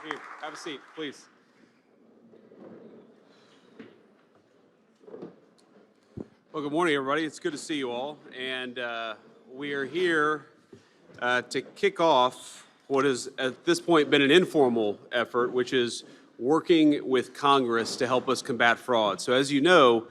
Here, have a seat, please. Well, good morning, everybody. It's good to see you all. And we are here to kick off what has, at this point, been an informal effort, which is working with Congress to help us combat fraud. So as you know,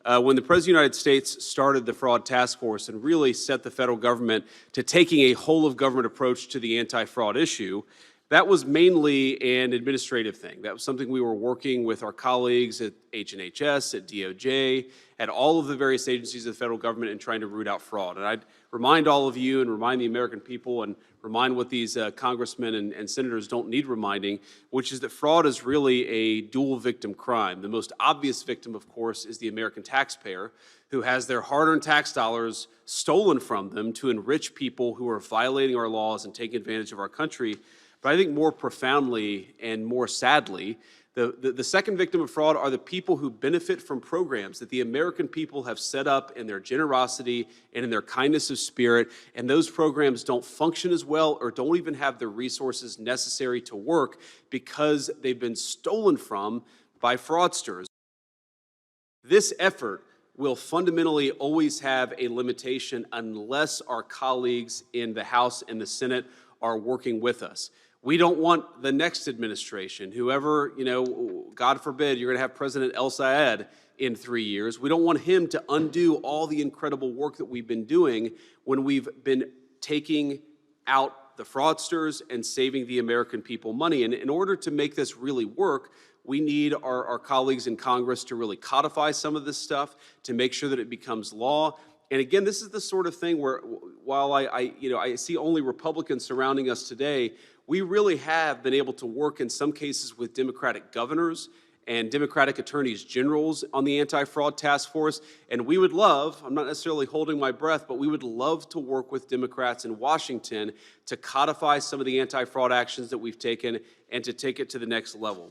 when the President of the United States started the Fraud Task Force and really set the federal government to taking a whole-of-government approach to the anti-fraud issue, that was mainly an administrative thing. That was something we were working with our colleagues at H&HS, at DOJ, at all of the various agencies of the federal government in trying to root out fraud. And I'd remind all of you and remind the American people and remind what these congressmen and senators don't need reminding, which is that fraud is really a dual victim crime. The most obvious victim, of course, is the American taxpayer, who has their hard-earned tax dollars stolen from them to enrich people who are violating our laws and taking advantage of our country. But I think more profoundly and more sadly, the second victim of fraud are the people who benefit from programs that the American people have set up in their generosity and in their kindness of spirit, and those programs don't function as well or don't even have the resources necessary to work because they've been stolen from by fraudsters. This effort will fundamentally always have a limitation unless our colleagues in the House and the Senate are working with us. We don't want the next administration, whoever, God forbid, you're going to have President El-Sayed in 3 years. We don't want him to undo all the incredible work that we've been doing when we've been taking out the fraudsters and saving the American people money. And in order to make this really work, we need our colleagues in Congress to really codify some of this stuff, to make sure that it becomes law. And again, this is the sort of thing where, while I see only Republicans surrounding us today, we really have been able to work in some cases with Democratic governors and Democratic attorneys generals on the anti-fraud task force. And we would love, I'm not necessarily holding my breath, but we would love to work with Democrats in Washington to codify some of the anti-fraud actions that we've taken and to take it to the next level.